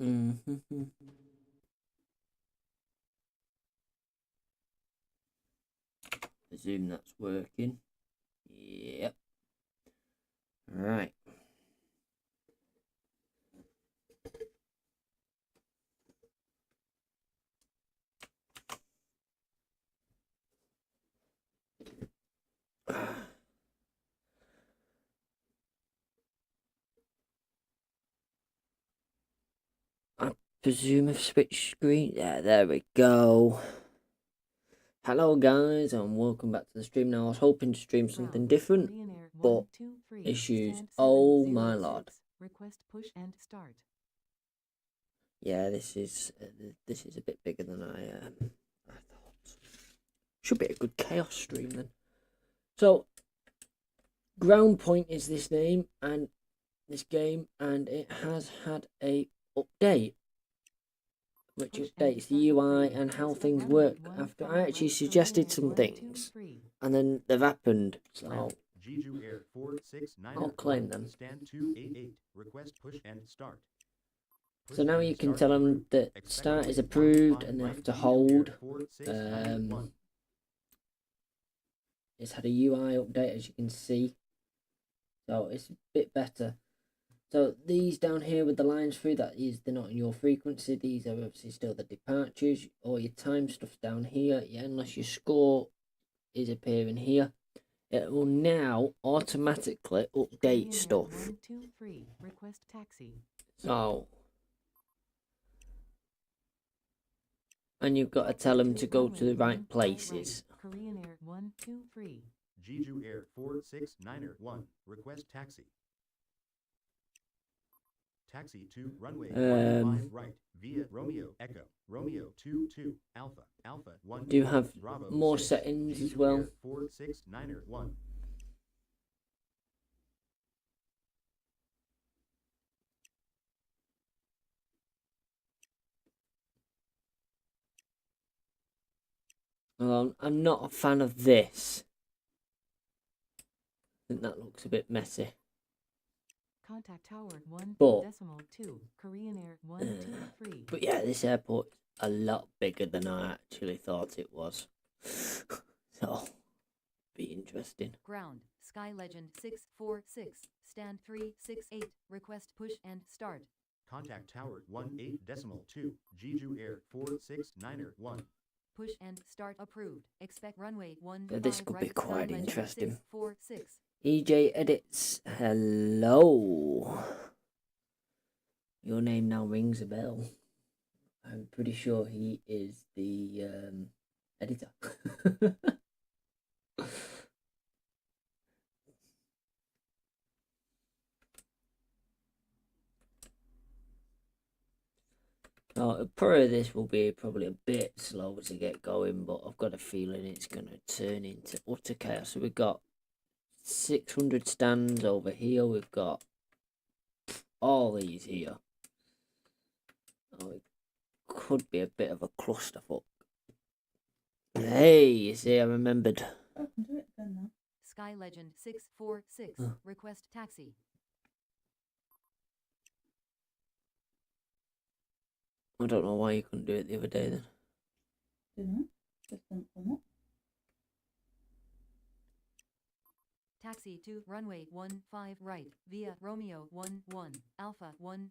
Mm-hmm. Presume that's working. Yep. Right. I presume I've switched screen. Yeah, there we go. Hello guys and welcome back to the stream. Now I was hoping to stream something different, but issues. Oh my lord. Request push and start. Yeah, this is a bit bigger than I thought. Should be a good chaos stream then. So, Ground Point is this name and this game, and it has had a update, which updates the UI and how things work. After I actually suggested some things, and then they've happened. So I'll claim them. Stand 288. Request push and start. So now you can tell them that start is approved and they have to hold. It's had a UI update, as you can see, so it's a bit better. So these down here with the lines through, that is, they're not in your frequency. These are obviously still the departures. All your time stuff's down here. Yeah, unless your score is appearing here. It will now automatically update stuff. 1, 2, 3. Request taxi. So, and you've got to tell them to go to the right places. Korean Air 1, 2, 3. Jeju Air 469er 1. Request taxi. Taxi to runway 15 right via Romeo Echo Romeo 22 Alpha Alpha 1. Do have Bravo more 6, settings Jeju as well. Air 469er 1. I'm not a fan of this. I think that looks a bit messy. Contact tower 1 But, decimal 2 Korean Air 1, 2, 3. But yeah, this airport is a lot bigger than I actually thought it was. So, be interesting. Ground Sky Legend 646 stand 368 request push and start. Contact tower 18 decimal 2 Jeju Air 469er 1. Push and start approved. Expect runway 1. Yeah, this could right, be quite interesting. 646. EJ Edits, hello. Your name now rings a bell. I'm pretty sure he is the editor. Oh, probably this will be probably a bit slow to get going, but I've got a feeling it's going to turn into utter chaos. So we've got 600 stands over here. We've got all these here. Oh, it could be a bit of a clusterfuck. Hey, you see, I remembered. I can do it again now. Sky Legend 646 request taxi. I don't know why you couldn't do it the other day then. Do you know? Just don't come up. Taxi to runway 15 right via Romeo 11 Alpha 12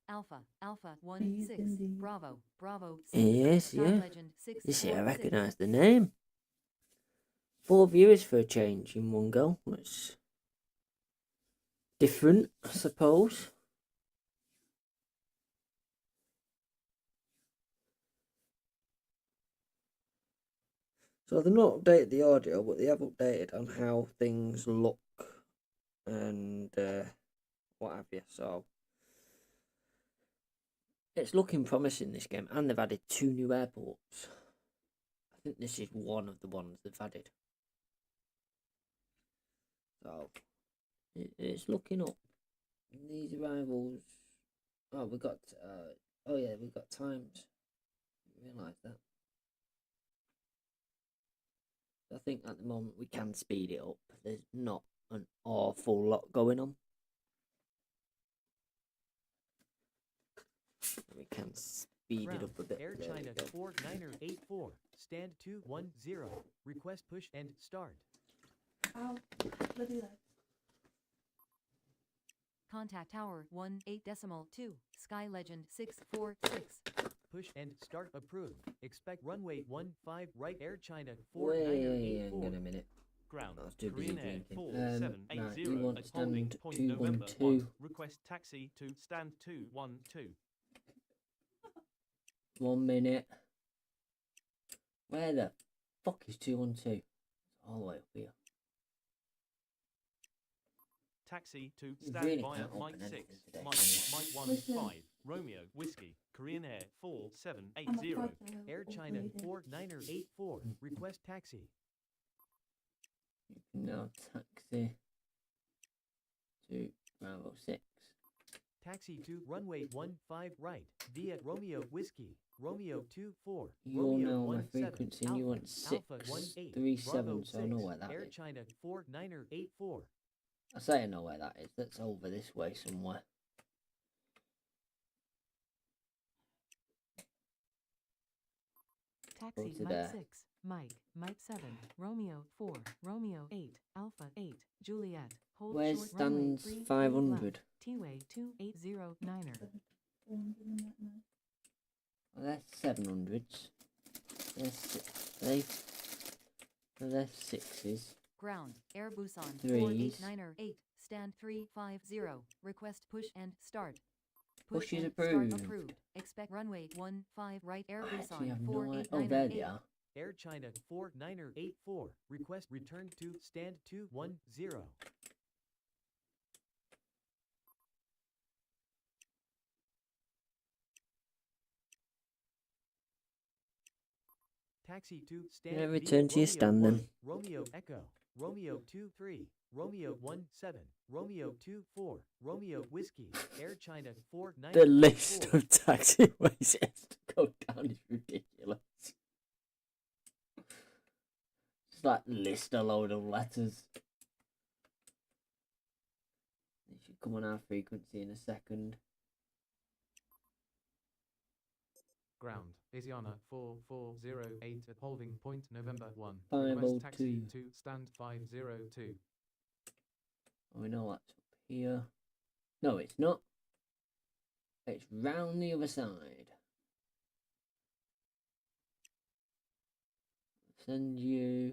Alpha Alpha 16 Bravo Bravo 6. Yes, Sky yeah. Legend 646. You see, I recognise the name. 4 viewers for a change in one go. That's different, I suppose. So they've not updated the audio, but they have updated on how things look and what have you. So it's looking promising, this game, and they've added 2 new airports. I think this is one of the ones they've added. So it's looking up. These arrivals. Oh, we got. Oh yeah, we've got times. Didn't realise that. I think at the moment we can speed it up. There's not an awful lot going on. We can speed it up a bit. Air There we China go. 4984. Stand 210. Request push and start. Ow. Bloody legs. Contact Tower 18.2. Sky Legend 646. Push and start approved. Expect runway 15 right. Air China Wait, hang on 4984. a minute. Ground. I was too busy Korean Air drinking. 4780 Right, you want at stand holding point November 212. 1. Request taxi to stand 212. 1 minute. Where the fuck is 212? It's all the way up here. Taxi to You stand really via can't Mike open anything 6. today, Mike, can you? Mike 15. Romeo Whiskey. Korean Air 4780. Air China 4984. Request taxi. You can now taxi to Bravo 6. Taxi to runway 15 right via Romeo Whiskey. Romeo 24. You all know my frequency and you want Alpha 18. 637, Bravo so I know 6. where that Air is. China 4984. I say I know where that is. That's over this way somewhere. Taxi to Mike there. 6, Mike 7, Romeo 4, Romeo 8, Alpha 8, Juliet, hold Where short runway stands 3, 500? T-way 2809er. 400 in that now. Well, that's 700s. There's 6s. Ground. Air Busan Threes. 4898. Stand 350. Request push and start. Push is and approved. Start approved. Expect runway 15 right. Air I actually Busan have no idea. 4898. Oh, there they are. Air China 4984. Request return to stand 210. Taxi to stand. Yeah, via return to your Romeo stand 1, then. Romeo Echo. Romeo 23. Romeo 17. Romeo 24. Romeo Whiskey. Air China 4984. The list of taxiways it has to go down is ridiculous. Just like list a load of letters. It should come on our frequency in a second. Ground. Asiana 4408 at holding point November 1. 502. Request taxi to stand 502. Oh, we know that's up here. No, it's not. It's round the other side. Send you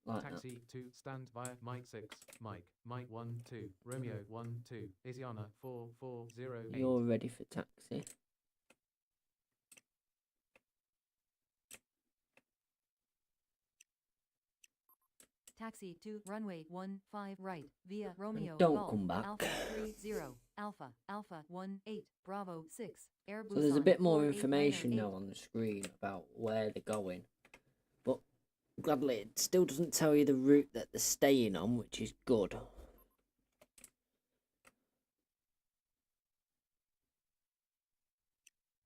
like that. Taxi to stand via Mike 6. Mike 1 2. Romeo 1 2. Asiana 4408. You're ready for taxi. Taxi to runway 15 right via Romeo don't Golf, come back. Alpha 30 Alpha 18 Bravo 6 Air Busan. So there's a bit more 4898. information now on the screen about where they're going. But gladly it still doesn't tell you the route that they're staying on, which is good.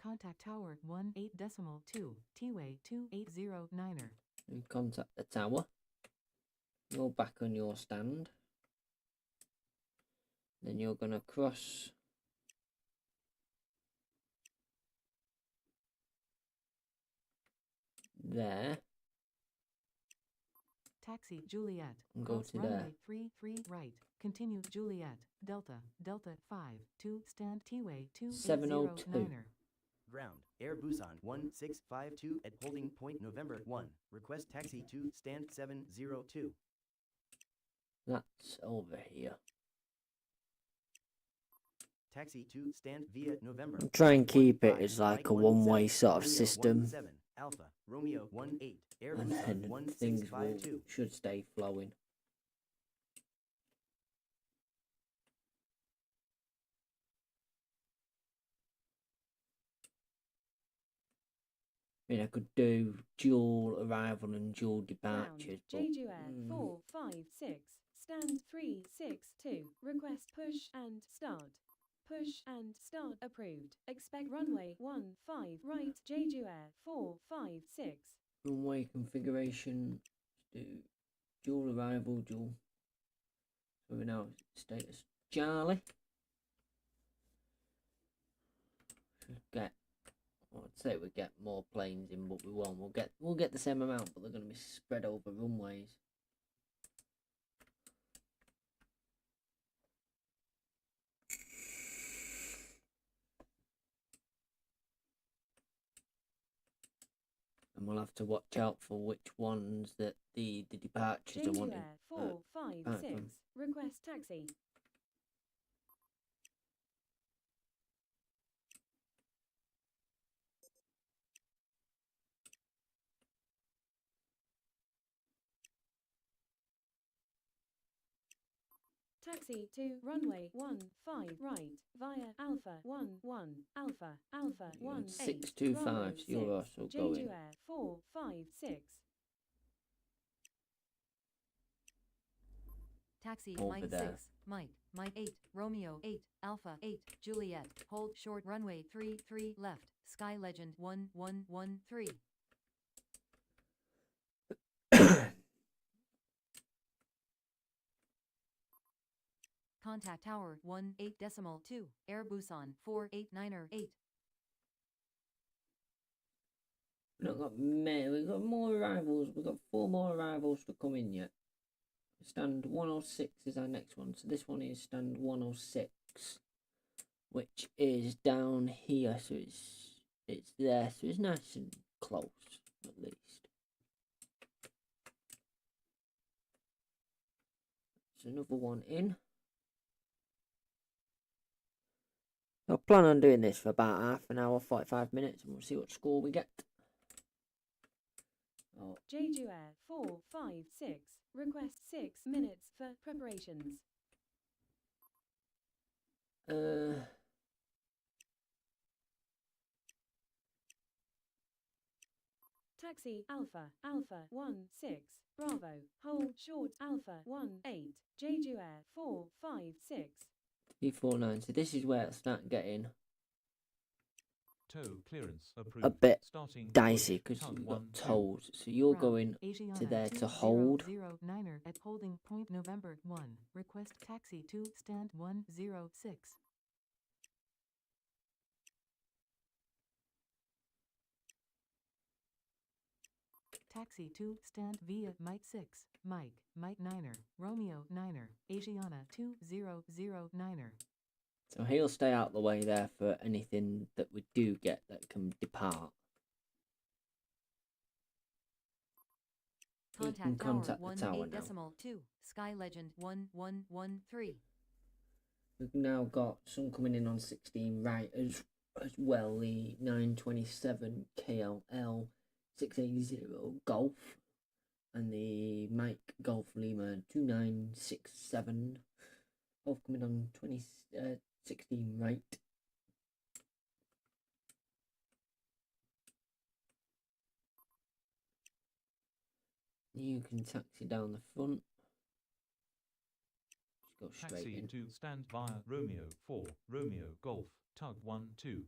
Contact Tower 18.2, T-way 2809er. You contact the tower. You're back on your stand. Then you're gonna cross there Taxi Juliet, and go cross to runway there. 33 right. Continue Juliet, Delta 5, 2, stand T-way 702. 2809er. Ground. Air Busan 1652 at holding point November 1. Request taxi to stand 702. That's over here. Taxi to stand via November. Try and keep it 15, as like Mike a one-way 17, sort of Romeo system. 17, Alpha Romeo 18 Air And Busan then things will, 1652. should stay flowing. I mean, I could do dual arrival and dual departures, but Jeju Air 456, stand 362, request push and start. Push and start approved. Expect runway 15 right, Jeju Air 456. runway configuration, do dual arrival, dual. So we now status Charlie. get. Well, I'd say we get more planes in, but we won't. We'll get the same amount, but they're going to be spread over runways. And we'll have to watch out for which ones that the departures are JQ wanting. Air 456. Request taxi. Taxi to runway 15 right via Alpha 11 Alpha Alpha You're on 18 625, Bravo so you're 6 also JQ going. Air 456. Taxi Over Mike there. 6, Mike 8, Romeo 8, Alpha 8, Juliet, hold short runway 33 left, Sky Legend 1113. Contact Tower 18.2, Air Busan 489er8. We've not got many. We've got more arrivals. We've got 4 more arrivals to come in yet. Stand 106 is our next one. So this one is stand 106, which is down here. So it's there. So it's nice and close, at least. There's another one in. I plan on doing this for about half an hour, 45 minutes, and we'll see what score we get. Oh, JQ Air 456. Request 6 minutes for preparations. Taxi Alpha Alpha 16 Bravo hold short Alpha 18 JQ Air 456. 349. So this is where it's start getting Tow clearance approved. a bit Starting dicey push, because tug you've 1, got 2. tolls. So you're Ground, going Asiana to there to hold. 2009er at holding point November 1. Request taxi to stand 106. Taxi to stand via Mike 6, Mike 9er, Romeo 9er, Asiana 2009er. So he'll stay out the way there for anything that we do get that can depart. You can Contact Tower contact the tower now. 18.2, Sky Legend 1113. We've now got some coming in on 16 right as well. The 927 KLL 680 Golf and the Mike Golf Lima 2967. Both coming on 16 right. You can taxi down the front. Just go straight Taxi in. to stand via Romeo 4, Romeo Golf, tug 1, 2.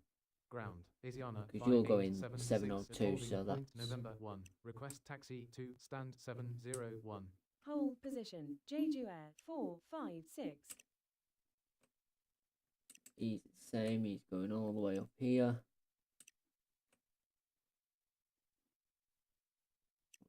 Ground, Asiana 'Cause you're going 5876 702, holding so point that's- November 1. Request taxi to stand 701. Hold position JQ Air 456. He's the same, he's going all the way up here.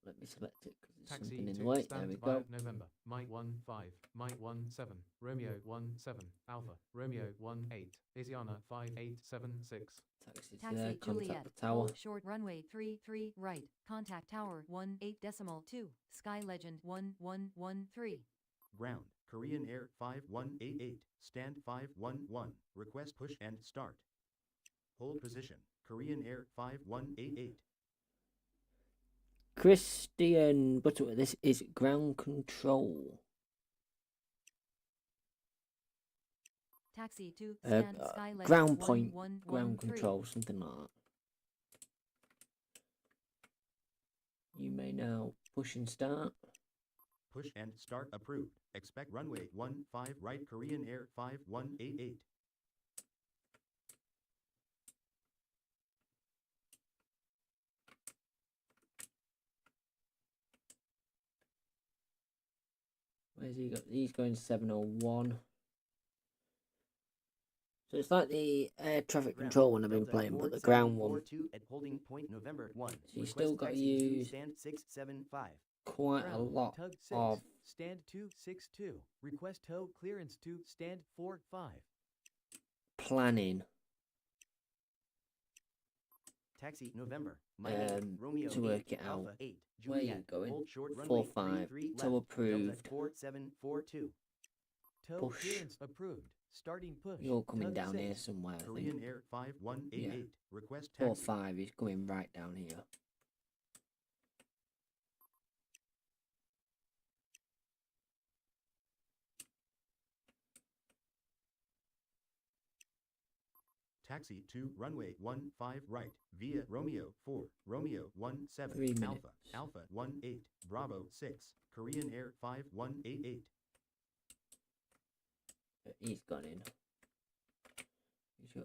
Let me select it because there's Taxi something in to the way. There stand we via go. November, Mike 15, Mike 17, Romeo 17, Alpha, Romeo 18, Asiana 5876. Taxi's Taxi there, Juliet, contact the tower. hold short runway 33 right, contact Tower 18.2, Sky Legend 1113. Ground, Korean Air 5188, stand 511, request push and start. Hold position, Korean Air 5188. Christian Butterworth, this is ground control. Taxi to stand Sky Legend Ground point, 1113. ground control, something like that. You may now push and start. Push and start approved. Expect runway 15 right, Korean Air 5188. Where's he got? He's going 701. So it's like the air traffic Ground, control one I've been Delta playing, but the ground one, 4742 at holding point November 1. so you Request still got to taxi to use stand 675. quite a Ground, lot Tug 6, of stand 262. Request tow clearance to stand 45. planning Taxi November. Mike 8, Romeo to work 8, it Alpha out. 8, Where Juliet. you going? Hold short 4 runway 5, 33 tow left. Delta approved. 4742. Tow Push. clearance approved. Starting push. You're coming Tug down 6. here somewhere, I think. Korean Air 5188. Request 4 taxi. 5 is going right down here. Taxi to runway 15 right via Romeo 4, Romeo 17, 3 minutes. Alpha, Alpha 18, Bravo 6, Korean Air 5188. He's gone in.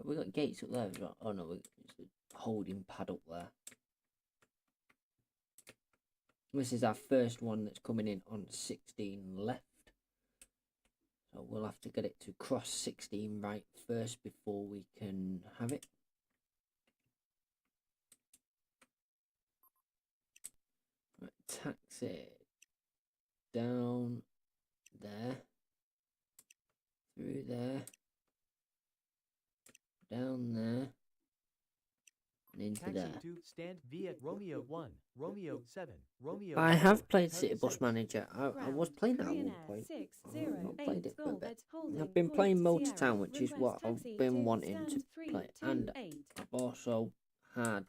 We got gates up there as well. Oh no, it's a holding pad up there. This is our first one that's coming in on 16 left. So we'll have to get it to cross 16 right first before we can have it. Right, taxi down there, through there, down there, and into Taxi there. to stand via Romeo 1, Romeo 7, Romeo I 4, have played Tug City Bus 6. Manager. I was playing that at Korean one Air point. 608 I've not played it for a Golf bit. at holding I've been point playing Motor Sierra. Town, which is what Request I've taxi been to wanting to stand play, and 328. I've also had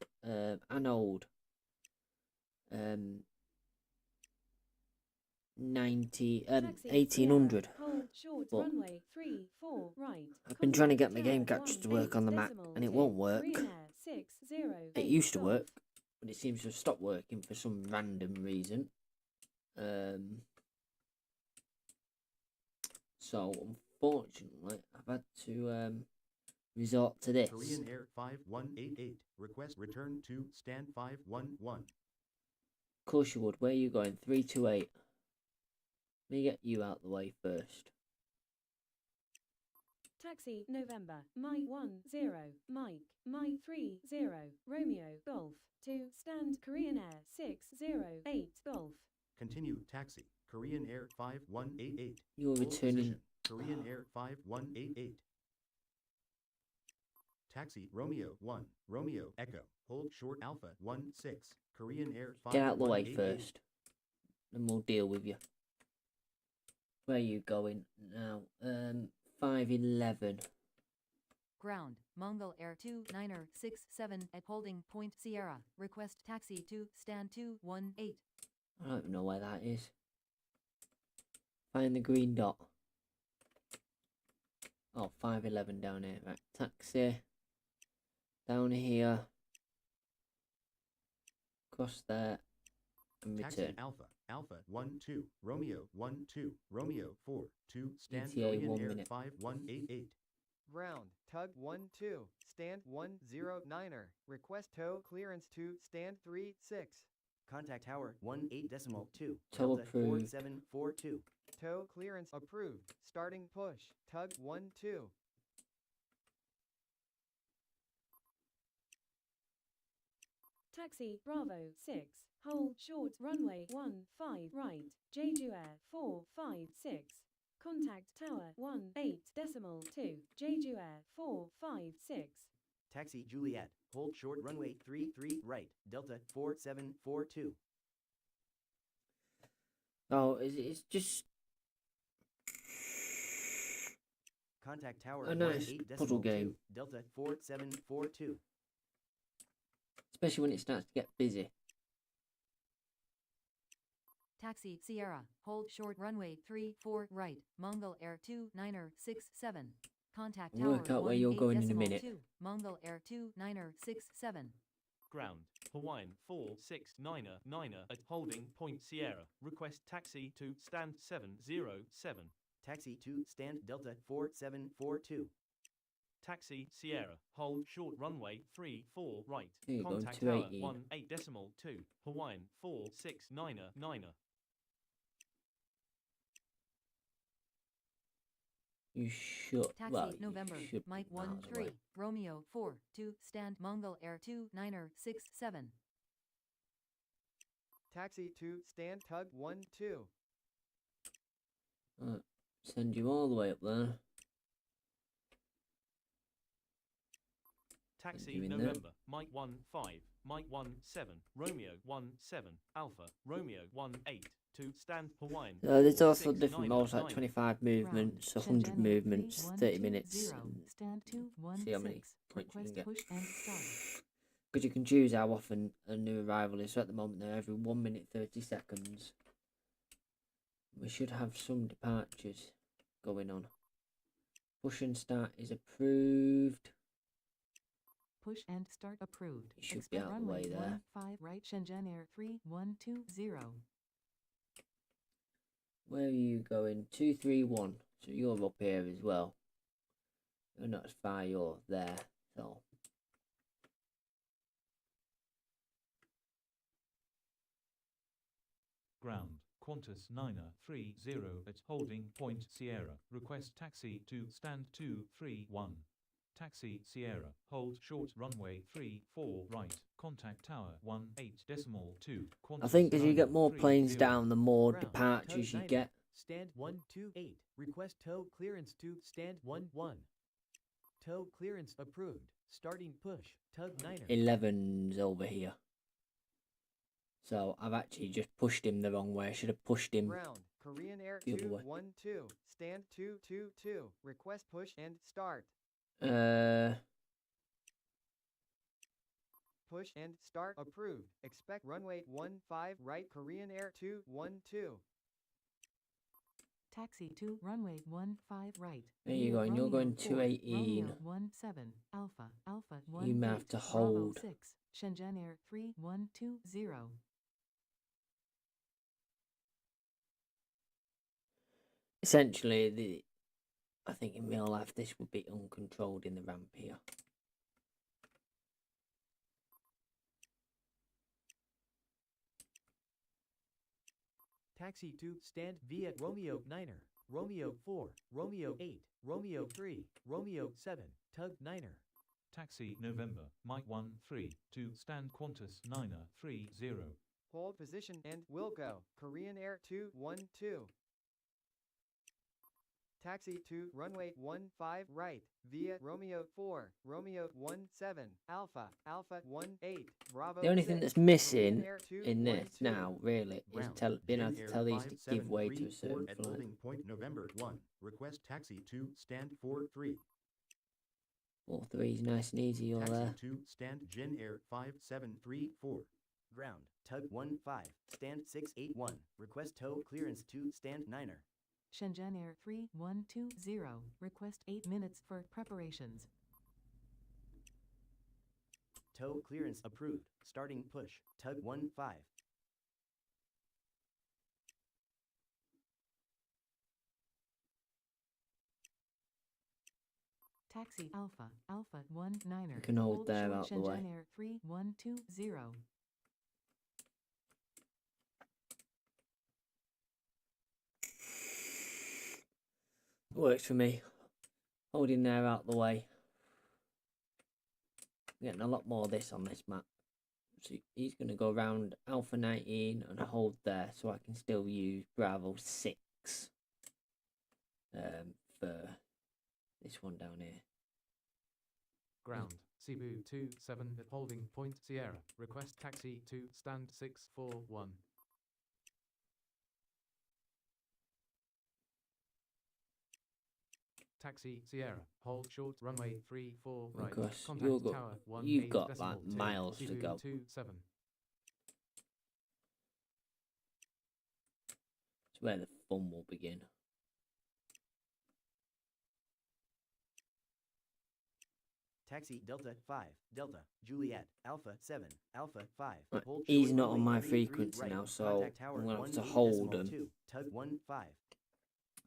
an old 1800. Hold short But runway 34 right. I've been trying to get my Contact game tower capture to work on the Mac, 18.2, and it won't work. Korean Air 608 It used to Golf. work, but it seems to have stopped working for some random reason. So unfortunately, I've had to resort to this. Korean Air 5188. Request return to stand 511. Of course you would. Where are you going? 328. Let me get you out the way first. Taxi November, My 10, Mike, My 30, Romeo, Golf, to stand Korean Air 608 Golf. Continue taxi. Korean Air 5188. You're Hold returning. position. Korean Air 5188. Taxi Romeo 1, Romeo Echo. Hold short Alpha 16. Korean Air 5188. Get out the way first, and we'll deal with you. Where are you going now? 511. Ground, Mongol Air 2967 at holding point Sierra. Request taxi to stand 218. I don't know where that is. Find the green dot. Oh, 511 down here. Right, taxi. Down here. Cross there. And Taxi return. Alpha, Alpha 12, Romeo 12, Romeo 4, 2, stand ETA Korean 1 Air minute. 5188. Ground, Tug 12, stand 109er. Request tow clearance to stand 36. Contact tower 18.2. Tow Delta approved. 4742. Tow clearance approved. Starting push. Tug 12. Taxi Bravo 6, hold short runway 15 right, Jeju Air 456. Contact tower 18.2, Jeju Air 456. Taxi Juliet, hold short runway 33 right, Delta 4742. Oh, it's just Contact tower a nice 18.2, puzzle game. Delta 4742. especially when it starts to get busy. Taxi Sierra, hold short runway 34 right, Mongol Air 2967. Contact tower Work out where you're going in a minute. 18.2, Mongol Air 2967. Ground, Hawaiian 4699 at holding point Sierra. Request taxi to stand 707. Taxi to stand Delta 4742. Taxi Sierra, hold short runway 34 right. Here you go, Contact tower 218. 18.2, Hawaiian 4699. You should. Taxi Well, you November, should be Mike miles 13, away. Romeo 4, 2, stand Mongol Air 2, 9er 6, 7. Taxi to stand tug 1 2. Right, send you all the way up there. Taxi you in there. November, Mike 15, Mike 17, Romeo 17, Alpha, Romeo 18, to stand Hawaiian. There's also 46, different 9er, modes like 9er. 25 movements, 100 Shenzhen movements, 3, 1, 30 2, minutes. 0, And stand 2, 1, see how many 6. points you can Request get. push and start. Because you can choose how often a new arrival is. So at the moment they're every 1 minute 30 seconds. We should have some departures going on. Push and start is approved. Push and start approved. You should be out of the way there. 15 right Shenzhen Air 3120. Where are you going? 231. So you're up here as well. You're not as far, you're there. So Ground, Qantas 930 at holding point Sierra. Request taxi to stand 231. Taxi Sierra, hold short runway 34 right, contact tower 18.2. I think as you get more 930. planes down, the more Ground, departures tug you 9er, get. Stand 128. Request tow clearance to stand 11. Tow clearance approved. Starting push. Tug 9er. 11's over here. So I've actually just pushed him the wrong way. I should have pushed him. Ground. Korean Air the other way. 212. Stand 222. Request push and start. Push and start approved. Expect runway 15 right Korean Air 212. Taxi to runway 15 right. There you Via go, and you're Romeo going 4, 218. Romeo 17, Alpha, Alpha 1, You may have to hold. 6, Shenzhen Air 3120. Essentially, I think in real life this would be uncontrolled in the ramp here. Taxi to stand via Romeo 9er, Romeo 4, Romeo 8, Romeo 3, Romeo 7, Tug 9er. Taxi November, Mike 13 to stand Qantas 930. Hold position and will go. Korean Air 212. Taxi to runway 15 right via Romeo 4, Romeo 17, Alpha, Alpha 18, Bravo. The only thing 6, that's missing Korean Air in this 212. now, really, is Ground, being able Jet to Air tell these to give way to a 5734 certain at flight. holding point November 1. Request taxi to stand 43. 4-3 is nice and easy, you're Taxi there. to stand Jin Air 5734. Ground, tug 15, stand 681. Request tow clearance to stand 9er. Shenzhen Air 3120. Request 8 minutes for preparations. Tow clearance approved. Starting push, tug 15. Taxi Alpha, Alpha 19er. You can hold there short out the way. Shenzhen Air 3120. Works for me. Holding there out the way. Getting a lot more of this on this map. So he's going to go around Alpha 19 and hold there, so I can still use Bravo 6 for this one down here. Ground, Cebu 27 at holding point Sierra. Request taxi to stand 641. Taxi Sierra, hold short runway 34 right. Because Contact tower 1 you've got like miles to Cebu go. 27. It's where the fun will begin. Taxi Delta 5, Delta, Juliet, Alpha 7, Alpha 5. Right, Hold he's short not on runway my 33 frequency right. now, so Contact tower I'm going to have to 18.2, hold him Tug 15.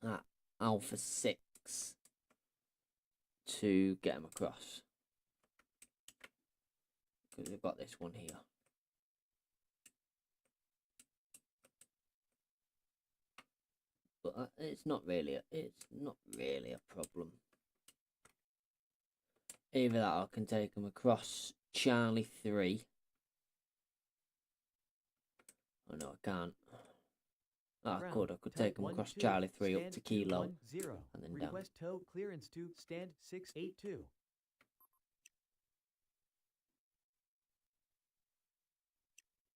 at Alpha 6 to get him across. Because we've got this one here. But but it's not really a problem. Either that or I can take them across Charlie 3. Oh no, I can't. Oh, I Ground, could tug take them 1 across 2, Charlie 3 up stand to 2 Kilo 1 0. and then down. Request tow clearance to stand 682.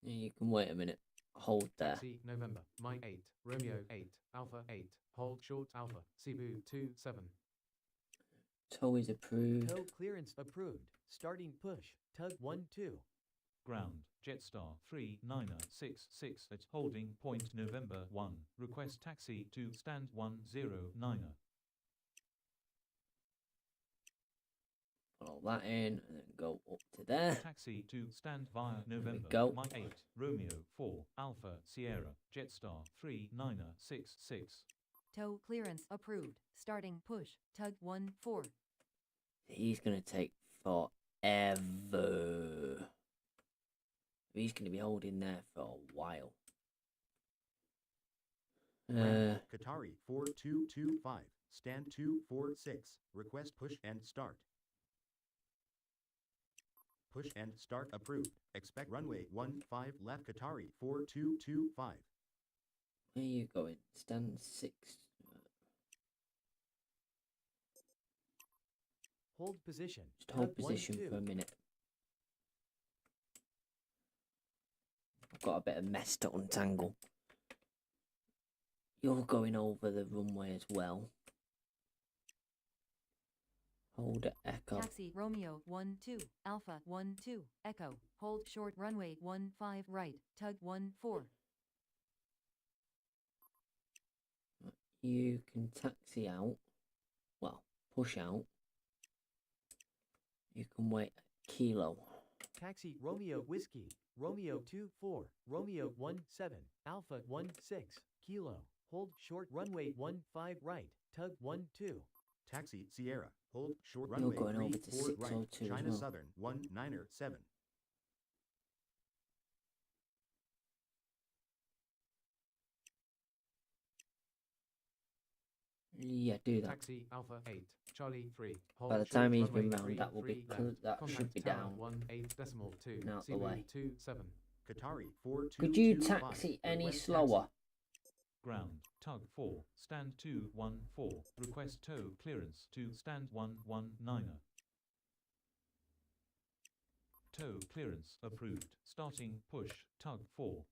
You can wait a minute. Hold there. Taxi November, Mike 8, Romeo 8, Alpha 8, hold short Alpha, Cebu 27. Tow is approved. Tow clearance approved. Starting push. Tug 1 2. Ground, Jetstar 3966 at holding point November 1. Request taxi to stand 109. Follow that in and then go up to there. Taxi to stand via November. go. Mike 8, Romeo 4, Alpha Sierra, Jetstar 3966. Tow clearance approved. Starting push. Tug 1-4. He's going to take forever. He's going to be holding there for a while. Qatari 4225. Stand 246. Request push and start. Push and start approved. Expect runway 15 left Qatari 4225. Where are you going? Stand 6. Hold position. Just hold Tug 1 position 2. for a minute. I've got a bit of mess to untangle. You're going over the runway as well. Hold it, Echo. Taxi Romeo 1-2, Alpha 1-2, Echo. Hold short runway 15 right. Tug 1-4. You can taxi out. Well, push out. You can wait at Kilo. Taxi Romeo Whiskey. Romeo 2 4. Romeo 1 7. Alpha 1 6. Kilo. Hold short runway 15 right. Tug 1 2. Taxi Sierra. Hold short You're runway going over to 34 right. 602 as China well. Southern 197. Yeah, do that. Taxi Alpha 8, Charlie 3, hold By the short time he's runway been round, 3, that will be 3 left. that Contact should be tower down. 18.2, Out the Cebu way. 27. Qatari 4225. Could you taxi any Request slower? Ground, Tug 4, stand 214. Request tow clearance to stand 119. Tow clearance approved. Starting push, Tug 4.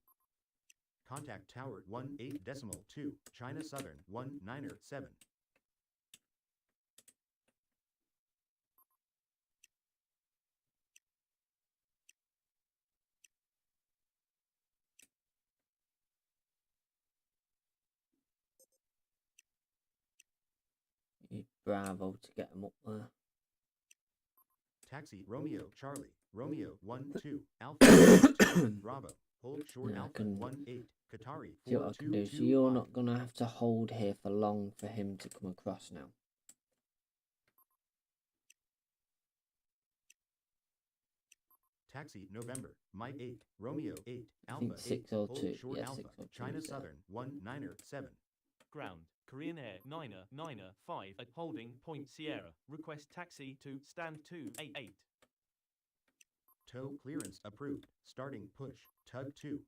Contact Tower 18.2. China Southern 197. Need Bravo to get him up there. Taxi Romeo Charlie. Romeo 1 2. Alpha 1 2. Bravo. Hold short Yeah, I Alpha can 1 8. Qatari See what I can do. So you're not going to have to hold here for long for him to come across now. Taxi November. Mike 8. Romeo 8. I Alpha think 8. 602. Hold short Yeah, Alpha. 602 China is there. Southern 197. Ground, Korean Air 995 at holding point Sierra. Request taxi to stand 288. Tow clearance approved. Starting push. Tug 2.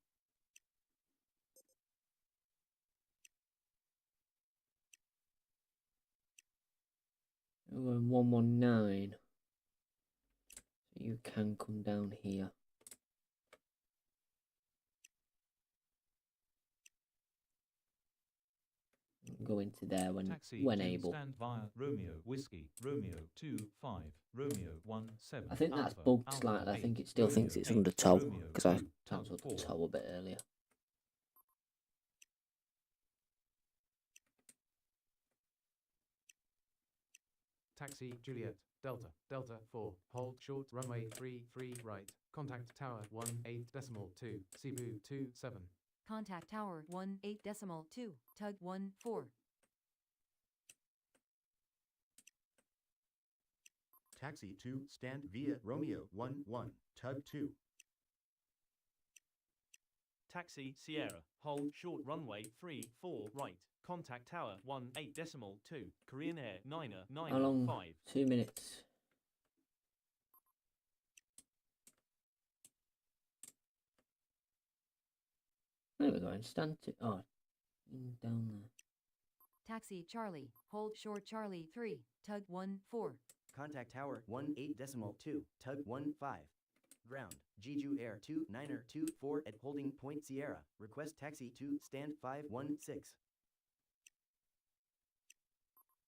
We're going 119. So you can come down here. Go into there Taxi when to able. stand via Romeo Whiskey, Romeo 25, Romeo 17. I think that's Alpha, bugged Alpha slightly. I 8, think it still thinks Romeo it's 8, under tow Romeo because I 2, cancelled Tug the 4. tow a bit earlier. Taxi Juliet, Delta, Delta 4, hold short runway 3 right. Contact tower 18.2, Cebu 27. Contact Tower 18.2, Tug 1-4. Taxi 2. Stand via Romeo 1 1. Tug 2. Taxi Sierra, hold short runway 34 right. Contact tower 18.2, Korean Air Niner How long? 5. 2 minutes. There we go, and stand to, down there. Taxi Charlie, hold short Charlie 3, tug 14. Contact tower 18.2, tug 15. Ground, Jeju Air 2924 at holding point Sierra. Request taxi to stand 516.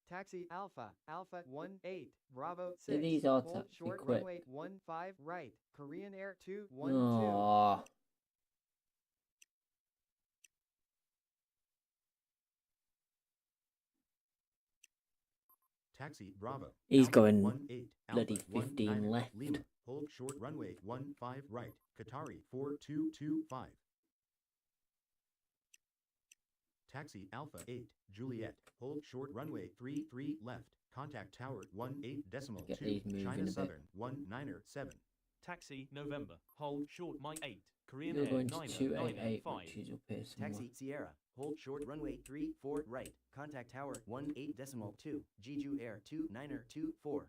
Taxi Alpha, Alpha 18, Bravo 6. Yeah, these are hold taxi short quick. runway 15 right, Korean Air 212. Aww. Taxi Bravo. He's Alpha going 18, bloody Alpha 15 19, left. Lima. Hold short runway 15 right. Qatari 4225. Taxi Alpha 8, Juliet. Hold short runway 33 left. Contact tower 18.2, Get these moving a China bit. Southern 197. Taxi November, hold short Mike 8, Korean You're Air going to Niner 288, 5. which is up here somewhere. Taxi Sierra, hold short runway 34 right. Contact tower 18.2, Jeju Air 2924.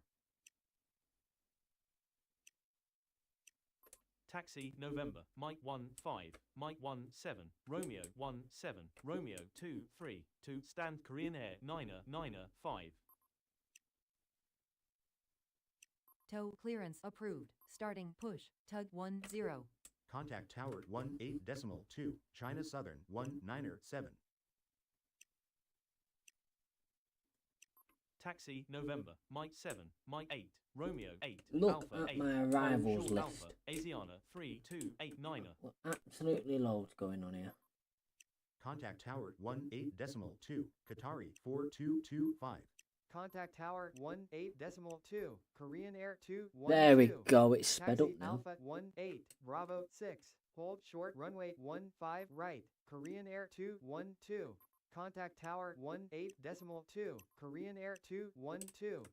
Taxi November, Mike 15, Mike 17, Romeo 17, Romeo 23, to stand Korean Air Niner 5. Tow clearance approved. Starting push, tug 10. Contact tower 18.2, China Southern 197. Taxi November, Mike 7, Mike 8, Romeo 8, Look Alpha at 8, my hold arrivals short list. Alpha, Asiana 3289. Absolutely loads going on here. Contact tower 18.2, Qatari 4225. Contact tower 18.2, Korean Air 212. There we go, it's sped up Taxi now. Alpha 18, Bravo 6. Hold short runway 15 right, Korean Air 212. Contact tower 18.2, Korean Air 212.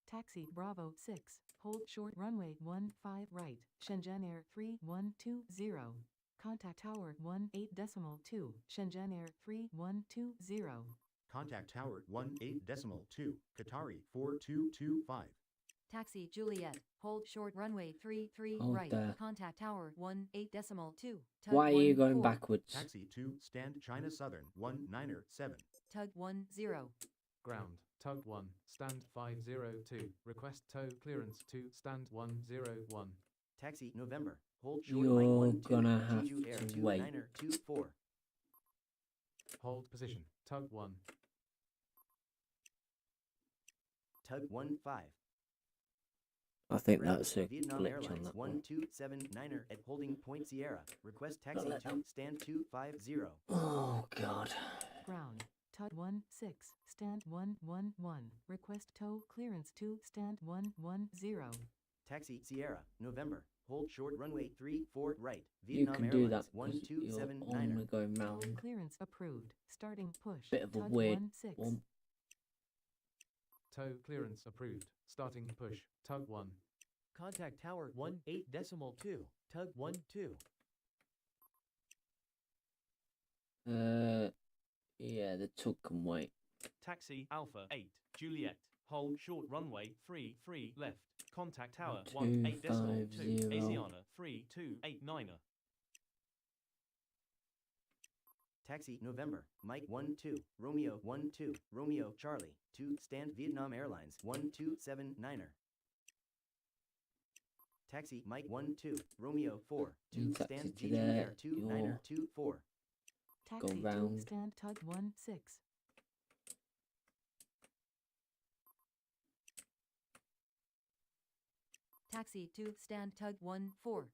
Taxi Bravo 6, hold short runway 15 right, Shenzhen Air 3120. Contact tower 18.2, Shenzhen Air 3120. Contact tower 18.2, Qatari 4225. Taxi Juliet, hold short runway 33 Hold right. there. Contact tower 18.2, tug Why are you going 14. backwards? Taxi 2, stand China Southern 197. Tug 10. Ground, tug 1, stand 502. Request tow clearance to stand 101. Taxi November, hold short You're line 12, gonna have Jeju Air to wait. 2924. Hold position, tug 1. Tug 15. I think Ground, that's a Vietnam glitch Airlines on that one. 1279er at holding point Sierra. Request taxi let to them- stand 250. Oh god. Ground, tug 16, stand 111. Request tow clearance to stand 110. Taxi Sierra, November. Hold short runway 34 right. You Vietnam can do that Airlines because you're 1279er. only going Tow round. clearance approved. Starting push, Bit of a tug weird 16. one. Tow clearance approved. Starting push, tug 1. Contact tower 18.2, tug 12. Yeah, the tug can wait. Taxi Alpha 8, Juliet, hold short runway 33 left. Contact tower 250. 18.2, Asiana 3289. Taxi November, Mike 12, Romeo 12, Romeo Charlie, to stand Vietnam Airlines 1279er. Taxi Mike 12, Romeo 4, to Taxi stand to Jeju there, Air 2924. Taxi round. to stand tug 16. Taxi to stand tug 14.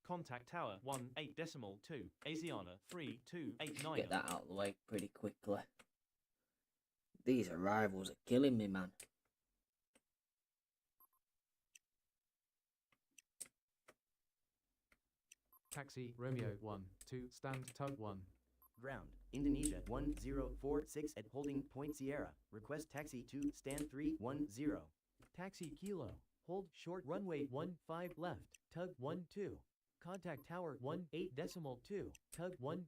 Contact tower 18.2, Asiana 3289. Get that out of the way pretty quickly. These arrivals are killing me, man. Taxi Romeo 1, to stand tug 1. Ground, Indonesia 1046 at holding point Sierra. Request taxi to stand 310. Taxi Kilo, hold short runway 15 left, tug 12. Contact Tower 18.2, Tug 12.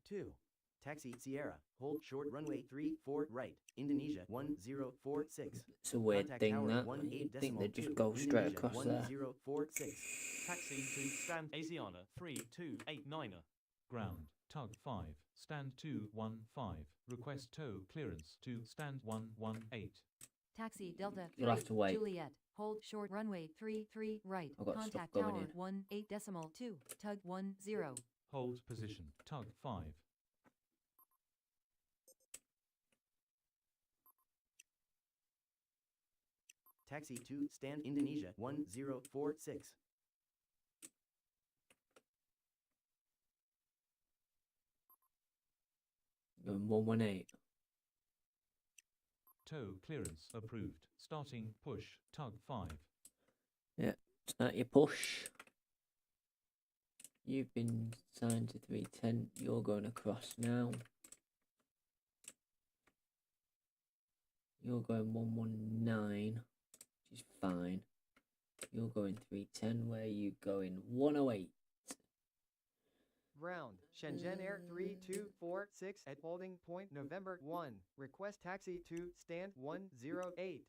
Taxi Sierra, hold short runway 34 right, Indonesia 1046. It's a weird Contact thing tower that 18 you think decimal they'd just 2, go straight Indonesia across there. 1046. Taxi to stand Asiana 3289er. Ground, Tug 5, stand 215. Request tow clearance to stand 118. Taxi Delta 3 You'll have to wait. Juliet, hold short runway 33 right. I've got Contact stuff going tower in. 18.2, Tug 10. Hold position, Tug 5. Taxi to stand Indonesia 1046. Going 118. Tow clearance approved. Starting push, Tug 5. Yeah, start your push. You've been signed to 310. You're going across now. You're going 119, which is fine. You're going 310. Where are you going? 108. Ground, Shenzhen Air 3246 at holding point November 1. Request taxi to stand 108.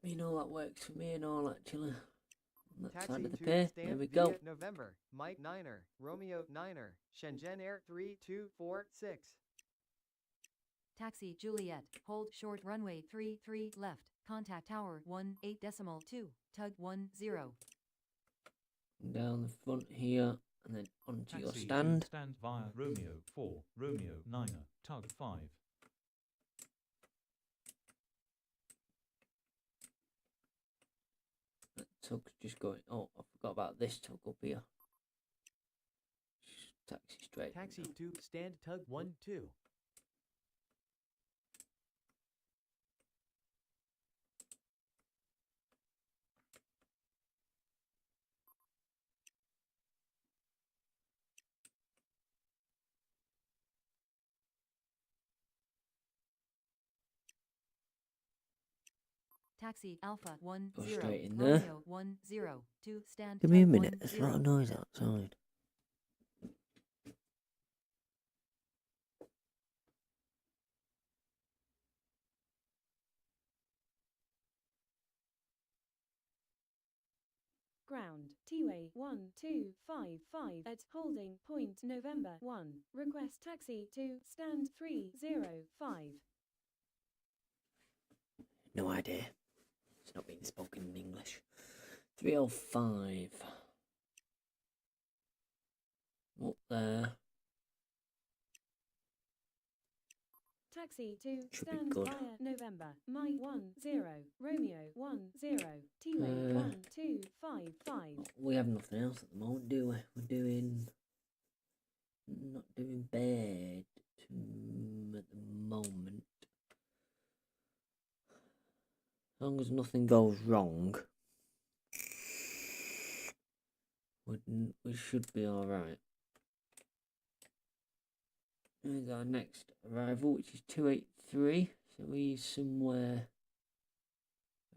You know that works for me and all actually. On that Taxi side of the to pier. stand There we via go. November, Mike 9er, Romeo 9er, Shenzhen Air 3246. Taxi Juliet, hold short runway 33 left. Contact tower 18.2, Tug 10. Down the front here and then onto your Taxi stand. to stand via Romeo 4, Romeo 9er, Tug 5. That tug's just going. Oh, I forgot about this tug up here. Taxi straight. Taxi to stand Tug 12. Taxi Alpha 10, Go straight in there. Romeo 10, to stand Give me a Tug minute. There's a lot of 10. noise outside. Ground, T-Way 1255 at holding point November 1. Request taxi to stand 305. No idea. It's not being spoken in English. 305. Up there. Taxi to Should be stand good. via November, Mike 10, Romeo 10, T-Way 1255. We have nothing else at the moment, do we? We're doing. Not doing bad at the moment. As long as nothing goes wrong, we should be alright. There's our next arrival, which is 283. So he's somewhere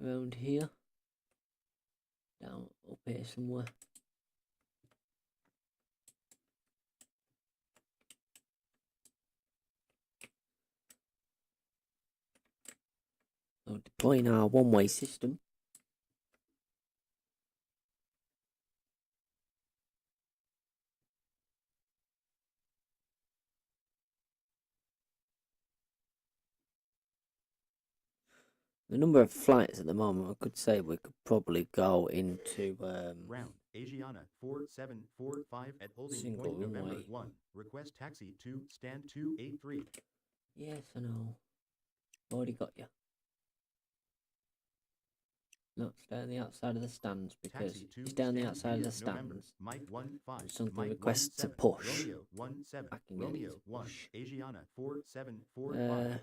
around here. Down up here somewhere. So deploying our one-way system. The number of flights at the moment, I could say we could probably go into Ground, Asiana 4745 at holding Single point November runway. 1. Request taxi to stand 283. Yes, I know. Already got you. No, stay on the outside of the stands because Taxi to you stay on the stand outside of via the November, stands. Mike 15, Something Mike requests to 17, push. Romeo 17, I can get it Romeo to 1, push. Asiana 4745. Uh,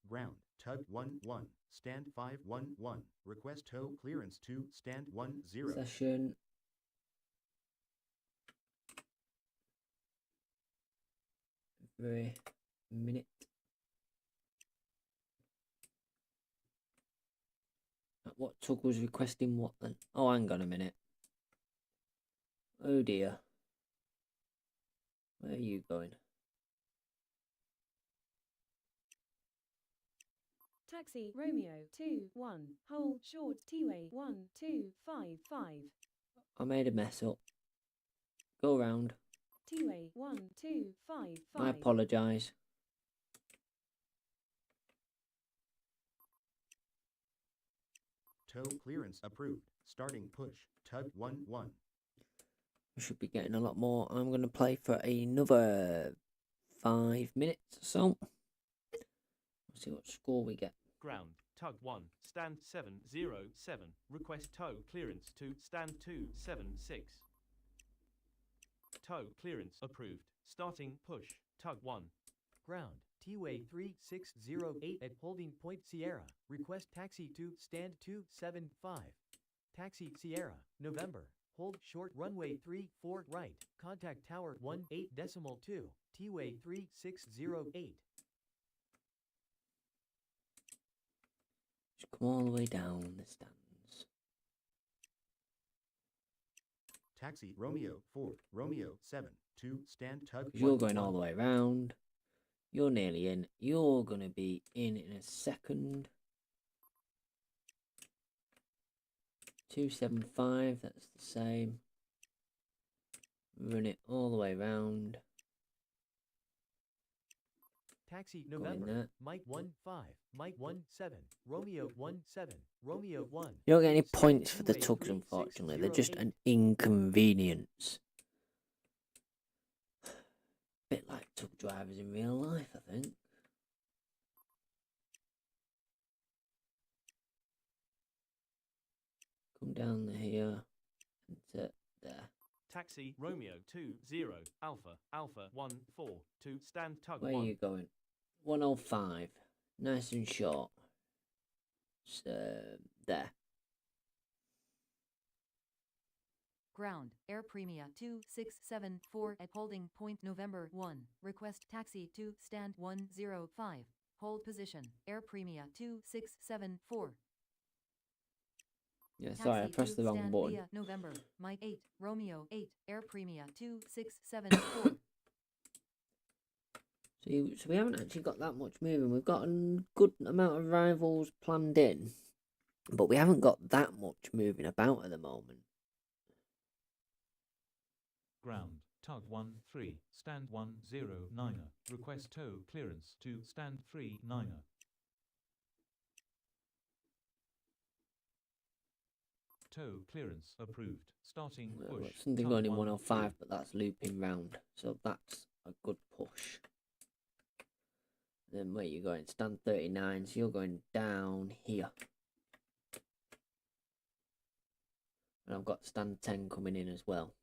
Ground, Tug 11, stand 511. Request tow clearance to stand 10. Session. Every minute. What tug was requesting what then? Oh, hang on a minute. Oh dear. Where are you going? Taxi Romeo 2-1, hold short T-way 1-2-5-5. I made a mess up. Go round. T-way 1-2-5-5. I apologise. Toe clearance approved. Starting push. Tug 1-1. We should be getting a lot more. I'm going to play for another 5 minutes or so. Let's see what score we get. Ground, tug 1, stand 707. Request tow clearance to stand 276. Tow clearance approved. Starting push, tug 1. Ground, T-way 3608 at holding point Sierra. Request taxi to stand 275. Taxi Sierra, November. Hold short runway 34 right. Contact tower 18.2. T-way 3608. Just come all the way down the stands. Taxi Romeo 4, Romeo 7, 2, stand tug 1. You're going all the way round. You're nearly in. You're going to be in a second. 275, that's the same. Run it all the way round. Taxi Go in November. there. Mike 15, Mike 17, Romeo 17, Romeo 1. You don't get any Stand points for the T-way tugs, unfortunately. They're just 3608. an inconvenience. Bit like tug drivers in real life, I think. Come down here and to there. Taxi Romeo 20 Alpha Alpha 14 to stand tug Where 1. are you going? 105. Nice and short. So, there. Ground, Air Premia 2674 at holding point November 1. Request taxi to stand 105. Hold position, Air Premia 2674. Yeah, sorry, I Taxi pressed to the wrong stand button. via November, Mike 8, Romeo 8, Air Premia 2674. So we haven't actually got that much moving. We've got a good amount of rivals planned in, but we haven't got that much moving about at the moment. Ground, tug 13, stand 109er. Request tow clearance to stand 39er. Tow clearance approved. Starting We've push. got something tug going in 12. 105, but that's looping round, so that's a good push. Then where you going? Stand 39, so you're going down here. And I've got stand 10 coming in as well.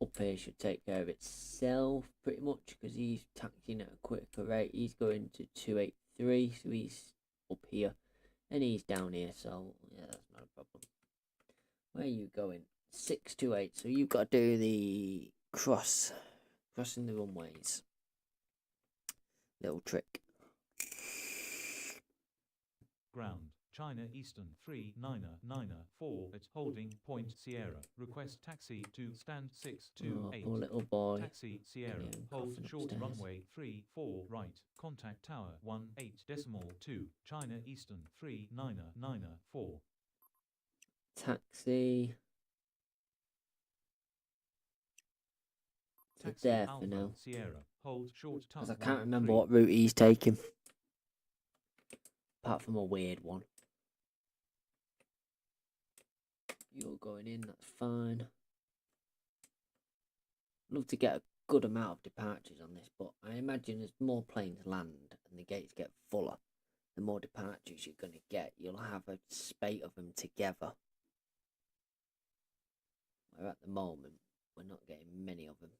Up here should take care of itself pretty much, because he's taxiing at a quicker rate. He's going to 283, so he's up here. And he's down here, so yeah, that's not a problem. Where are you going? 628, so you've got to do the crossing the runways. Little trick. Ground, China Eastern 39er 4 at holding point Sierra. Request taxi to stand 628. Oh, poor little boy. Taxi Sierra, Getting hold coughing short upstairs. runway 34 right. Contact tower 18.2. China Eastern 39er 4. Taxi. To Taxi there Alpha for now. Sierra, hold short tug Because I can't 13. remember what route he's taking. Apart from a weird one. You're going in, that's fine. Love to get a good amount of departures on this, but I imagine as more planes land and the gates get fuller, the more departures you're going to get. You'll have a spate of them together. Where at the moment, we're not getting many of them.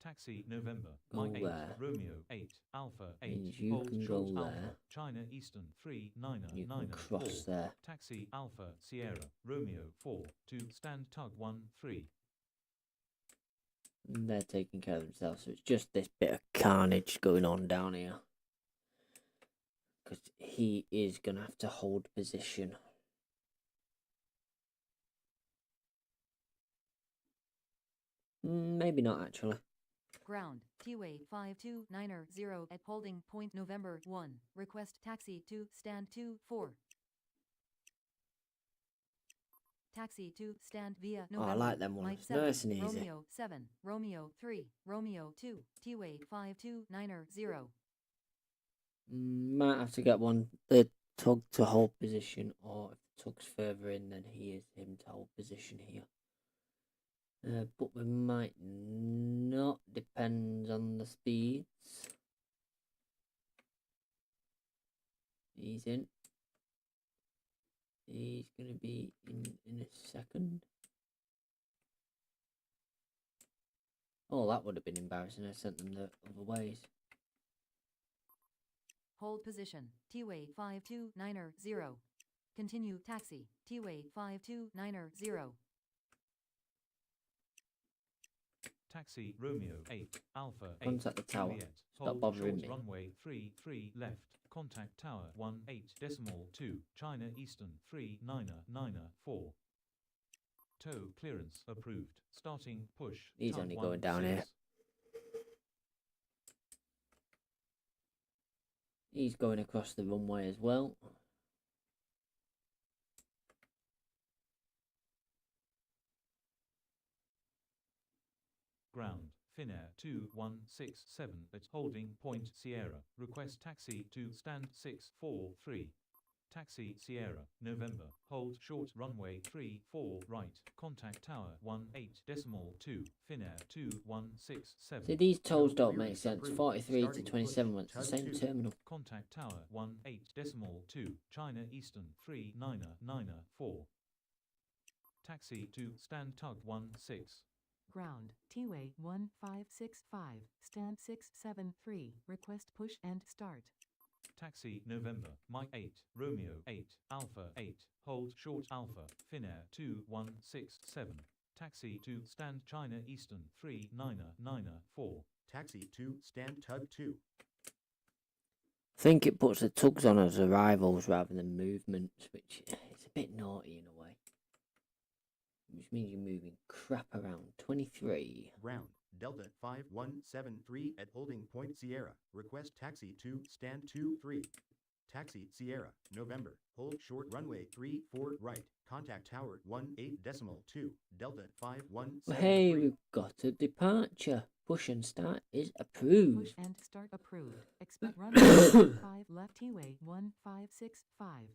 Taxi November, Go Mike 8, there. Romeo 8, Alpha 8, Means you hold can short go Alpha, there. China Eastern 39er You can 4. cross there. Taxi Alpha Sierra, Romeo 4, to stand tug 13. And they're taking care of themselves, so it's just this bit of carnage going on down here. because he is going to have to hold position. Maybe not, actually. Ground, T-Way 5290 at holding point November 1. Request taxi to stand 2-4. Taxi to stand via Oh, November. I like them Mike ones. 7, Nice and easy. Romeo 7, Romeo 3, Romeo 2, T-Way 5290. Might have to get the tug to hold position, or if the tug's further in, then him to hold position here. But we might not, depends on the speeds. He's in. He's going to be in a second. Oh, that would have been embarrassing. I sent them the other ways. Hold position, T-Way 5290. Continue taxi, T-Way 5290. Taxi Romeo 8 Alpha 8 Contact the tower. Juliet. Stop Hold bothering short me. runway 33 left. Contact tower 18.2 China Eastern 3994. Tow clearance approved. Starting push. He's tug only going down 16. here. He's going across the runway as well. Ground, Finnair 2167 at holding point Sierra. Request taxi to stand 643. Taxi Sierra, November. Hold short runway 34 right. Contact tower 18.2. Finnair 2167. See, these tolls don't make Clearance sense. approved. 43 to Starting 27, push, it's the tug same 2. terminal. Contact tower 18.2 China Eastern 3994. Taxi to stand tug 16. Ground, T-Way 1565, stand 673, request push and start. Taxi November, Mike 8, Romeo 8, Alpha 8, hold short Alpha, Finnair 2167. Taxi to stand China Eastern 3994. Taxi to stand tug 2. I think it puts the tugs on as arrivals rather than movements, which is a bit naughty in a way. Which means you're moving crap around. 23. Ground, Delta 5173 at holding point Sierra. Request taxi to stand 23. Taxi Sierra, November. Hold short runway 34 right. Contact tower 18.2. Delta 5173. Hey, we've got a departure. Push and start is approved. Push and start approved. Expect runway 5 left T-Way 1565.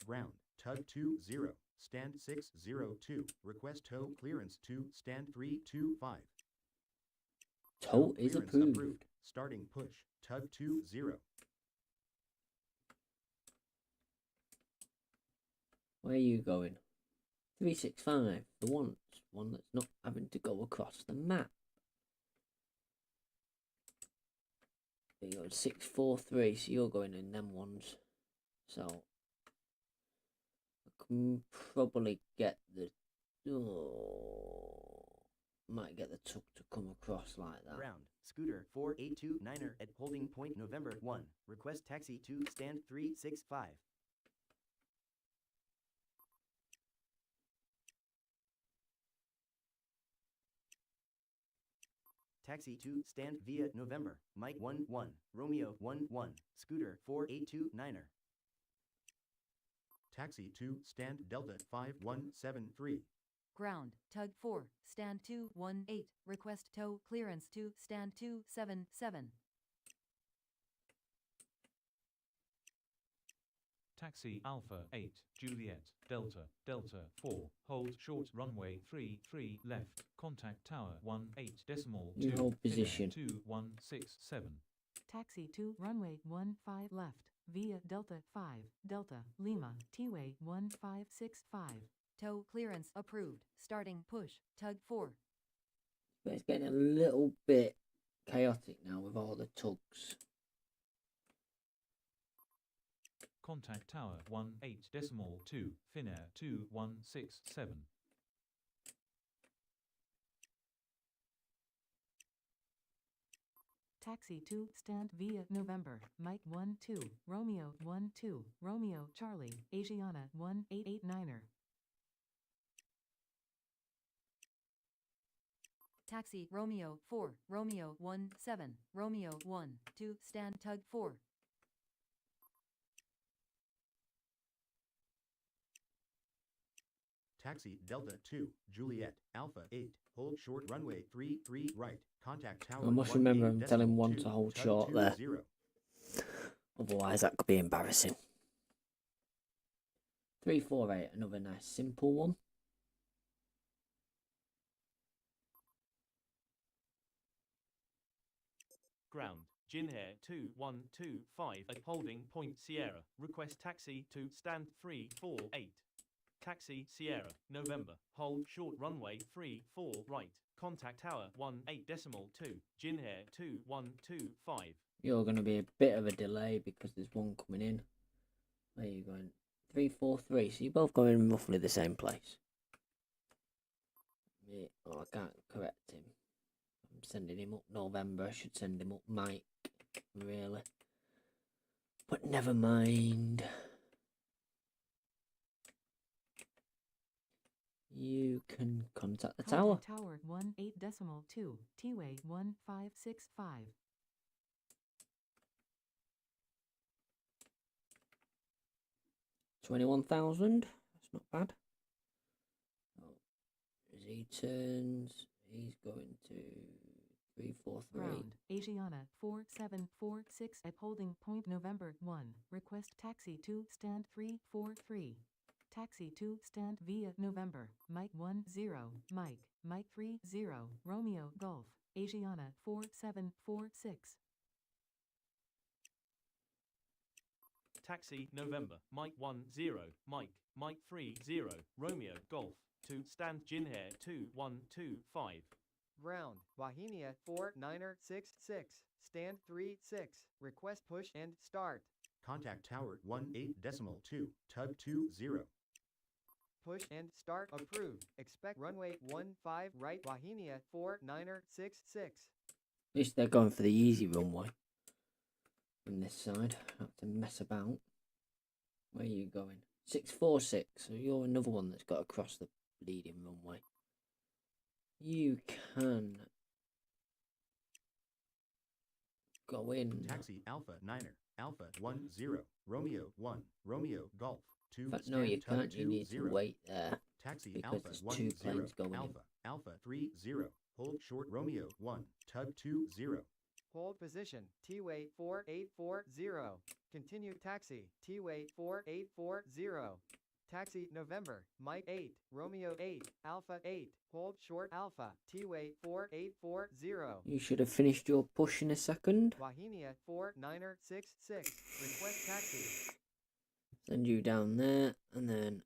Ground, tug 20. Stand 602. Request tow clearance to stand 325. Tow is clearance approved. Starting push, tug 20. Where are you going? 365. The one that's not having to go across the map. There you go, 643. So you're going in them ones. So I can probably get the might get the tug to come across like that. Ground, Scooter 4829 at holding point November 1. Request taxi to stand 365. Taxi to stand via November. Mike 11, Romeo 11, Scooter 4829. Taxi to stand Delta 5173. Ground, tug 4, stand 218. Request tow clearance to stand 277. Taxi Alpha 8, Juliet, Delta, Delta 4, hold short runway 33 left. Contact tower 18.2. You hold position. 2167. Taxi to runway 15 left, via Delta 5, Delta, Lima, T-Way 1565. Tow clearance approved. Starting push, tug 4. But it's getting a little bit chaotic now with all the tugs. Contact tower 18.2, Finnair 2167. taxi to stand via November, Mike 12, Romeo 12, Romeo Charlie, Asiana 1889er. Taxi Romeo 4, Romeo 17, Romeo 1, 2, stand tug 4. Taxi Delta 2, Juliet, Alpha 8, hold short runway 33 right, contact tower I must remember I'm telling one 1.8.2, to hold tug short there. 20. Otherwise that could be embarrassing. 348, another nice simple one. Ground, Jinhair 2125 at holding point Sierra. Request taxi to stand 348. Taxi Sierra, November, hold short runway 34 right. Contact tower 18.2, Jinhair 2125. You're going to be a bit of a delay because there's one coming in. Where are you going? 343, so you're both going roughly the same place. Oh, I can't correct him. I'm sending him up November. I should send him up Mike, really. But never mind. You can contact the tower. Tower 18.2, T-Way 1565. 21,000. That's not bad. Oh, as he turns, he's going to 343. Ground, Asiana 4746 at holding point November 1. Request taxi to stand 343. Taxi to stand via November, Mike 10, Mike 30, Romeo Golf, Asiana 4746. Taxi November, Mike 10, Mike 30, Romeo Golf, to stand Jinhair 2125. Ground, Wahinia 4966, stand 36, request push and start. Contact tower 18.2, tug 20. Push and start approved. Expect runway 15 right, Wahinia 4966. At least they're going for the easy runway. On this side, not to mess about. Where are you going? 646, so you're another one that's got to cross the leading runway. You can go in. Taxi Alpha 9er, Alpha 10, Romeo 1, Romeo Golf 2. But no, you can't. You need 20. to wait there Taxi because Alpha there's 10, two planes going Alpha, Alpha 30, hold short Romeo 1, tug 20. Hold position, T-Way 4840. Continue taxi, T-Way 4840. Taxi November, Mike 8, Romeo 8, Alpha 8, hold short Alpha, T-Way 4840. You should have finished your push in a second. Wahinia 4966, request taxi. Send you down there and then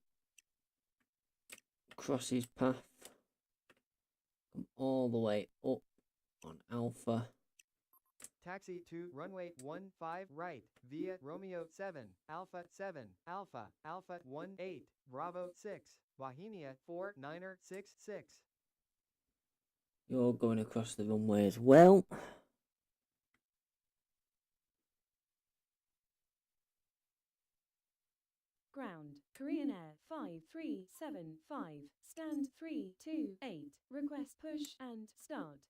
cross his path. Come all the way up on Alpha. Taxi to runway 15 right, via Romeo 7, Alpha 7, Alpha, Alpha 18, Bravo 6, Wahinia 4966. You're going across the runway as well. Ground, Korean Air 5375, stand 328, request push and start.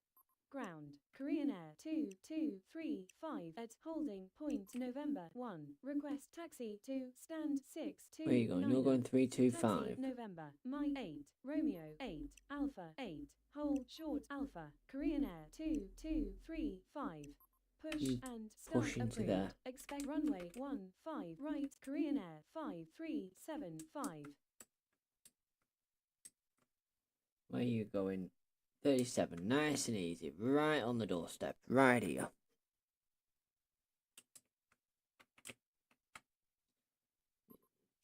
Ground, Korean Air 2235 at holding point November 1, request taxi to stand 629. Where are you going? You're going 325. Taxi November, Mike 8, Romeo 8, Alpha 8, hold short Alpha, Korean Air 2235. Push You and start push into approved. there. Expect runway 15 right, Korean Air 5375. Where are you going? 37, nice and easy, right on the doorstep, right here.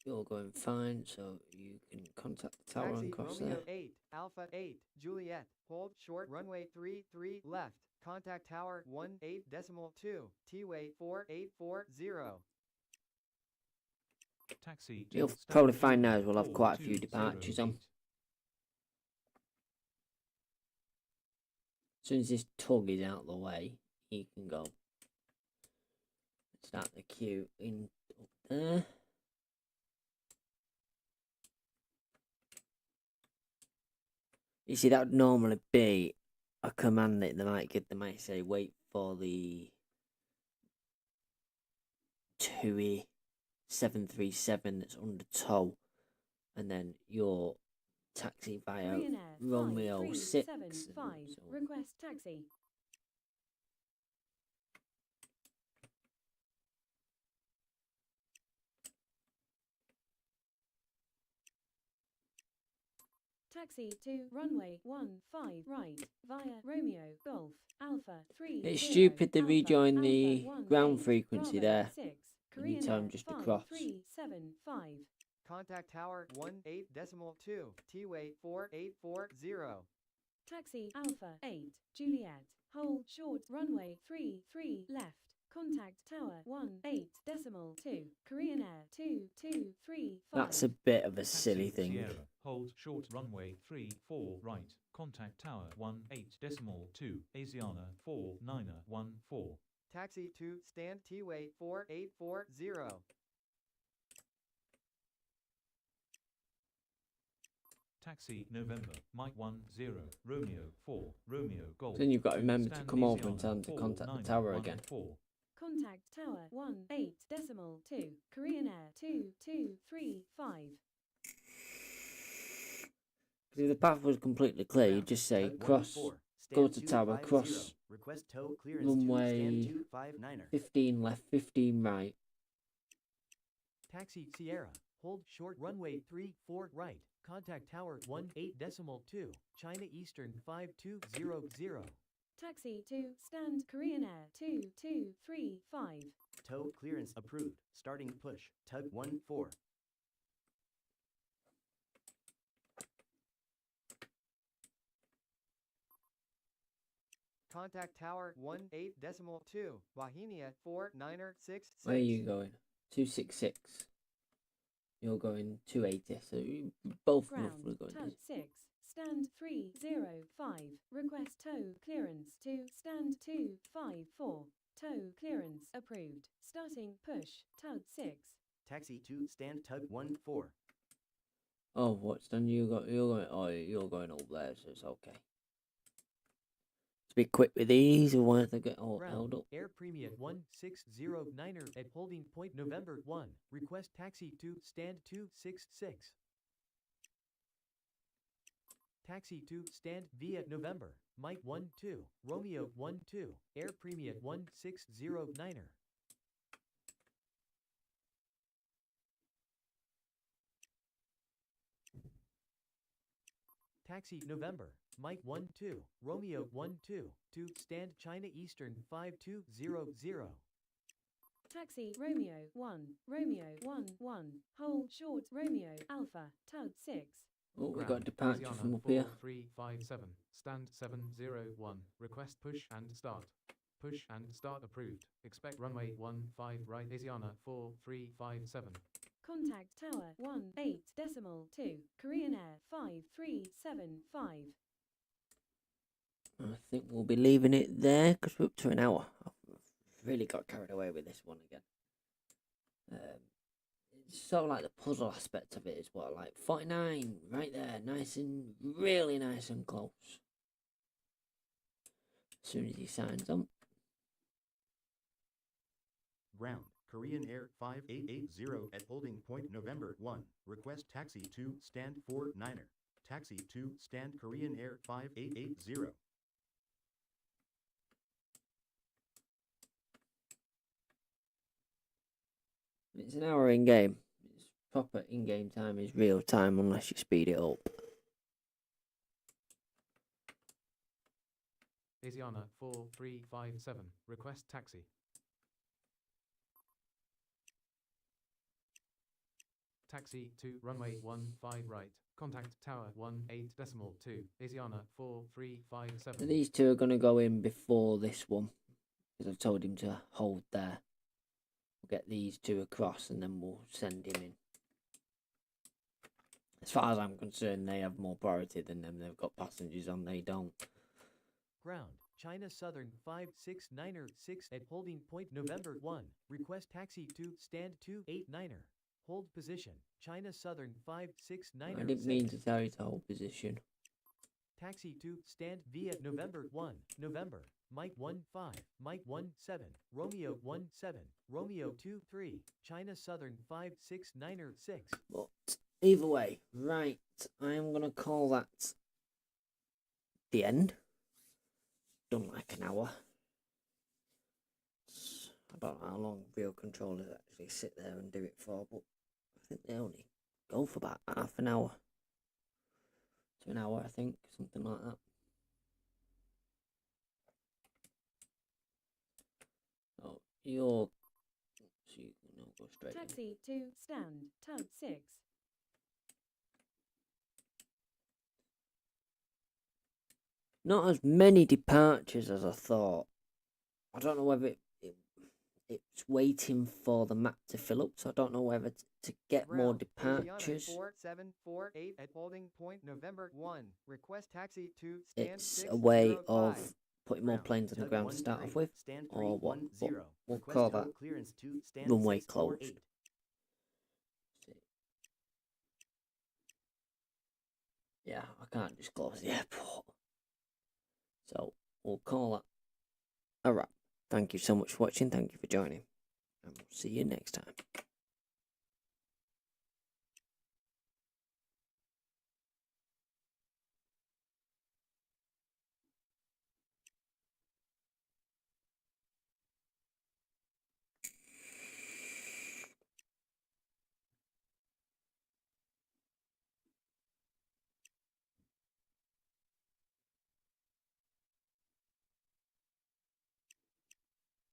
You're going fine, so you can contact the tower Taxi and cross Romeo there. 8, Alpha 8, Juliet, hold short runway 33 left, contact tower 18.2, T-Way 4840. Taxi to You'll stand probably find now 2, we'll have quite a few 4, 2, departures 0, on. 8. As soon as this tug is out of the way, you can go. Start the queue in up there. You see, that would normally be a command that they might give. They might say, wait for the TUI 737 that's under tow, and then your taxi via Korean Air Romeo 6. 5375. So Request taxi. Taxi to runway 15 right via Romeo Golf Alpha 3. it's stupid they rejoin the ground 18, frequency Bravo there. 6. And you Korean tell 'em Air just to cross. 5375. Contact tower 18.2, T-way 4840. Taxi Alpha 8 Juliet. Hold short runway 33 left. Contact tower 18.2. Korean Air 2235. That's a bit of a Taxi silly thing. Sierra, hold short runway 34 right, contact tower 18.2, Asiana 4914. Taxi to stand T-way 4840. Taxi November, Mike 10, Romeo 4, Romeo Golf. Then you've got to 2, remember to stand come over and Asiana tell them to contact the tower again. 4914. Contact tower 18.2. Korean Air 2235. If the path was completely clear, you just say Tug cross, 14, go stand to tower, 250. cross, Request tow clearance runway to stand 259er. 15 left, 15 right. Taxi Sierra, hold short runway 34 right. Contact tower 18.2, China Eastern 5200. Taxi to stand Korean Air 2235. Tow clearance approved. Starting push. Tug 14. Contact tower 18.2, Bohemia 4966. Where are you going? 266. You're going 280. So you both Ground roughly going. Tug 6. Stand 305. Request tow clearance to stand 254. Tow clearance approved. Starting push. Tug 6. Taxi to stand tug 14. Oh, what's done? You're going. Oh, you're going up there, so it's okay. Let's be quick with these, or why don't they get all held up? Air Premia 1609er at holding point November 1. Request taxi to stand 266. Taxi to stand via November. Mike 12, Romeo 12, Air Premia 1609er. Taxi November, Mike 12, Romeo 12, to stand China Eastern 5200. Taxi Romeo 1. Romeo 11. Hold short Romeo Alpha. Tug 6. Oh, we got a departure Asiana from up here. 4357, stand 701, request push and start. Push and start approved. Expect runway 15 right Asiana 4357. Contact tower 18.2. Korean Air 5375. I think we'll be leaving it there because we're up to an hour. I've really got carried away with this one again. It's sort of like the puzzle aspect of it is what, like 49 right there, nice and really nice and close. As soon as he signs up. Ground, Korean Air 5880 at holding point November 1. Request taxi to stand 49er. Taxi to stand Korean Air 5880. It's an hour in game. It's proper in game time is real time unless you speed it up. Asiana 4357, request taxi. Taxi to runway 15 right. Contact tower 18.2. Asiana 4357. So these two are going to go in before this one because I've told him to hold there. We'll get these two across and then we'll send him in. As far as I'm concerned, they have more priority than them. They've got passengers on, they don't. Ground, China Southern 569er 6 at holding point November 1. Request taxi to stand 289er. Hold position. China Southern 569er I didn't mean to 6. tell you to hold position. Taxi to stand via November 1. November. Mike 15. Mike 17. Romeo 17. Romeo 23. China Southern 569er 6. But either way, right, I am going to call that the end. Done like an hour. I don't know how long real controllers actually sit there and do it for, but I think they only go for about half an hour to an hour, I think, something like that. So you're, so you can go straight in. Taxi to stand tug 6. Not as many departures as I thought. I don't know whether it's waiting for the map to fill up, so I don't know whether to get more departures. 4748 at holding point November 1. Request taxi to stand It's a way of putting more Ground, planes on the tug ground to start 13, off with, stand or what? 310. We'll Request call total that clearance to stand runway 648. closed. Yeah, I can't disclose the airport. So we'll call that a wrap. Thank you so much for watching. Thank you for joining. And we'll see you next time.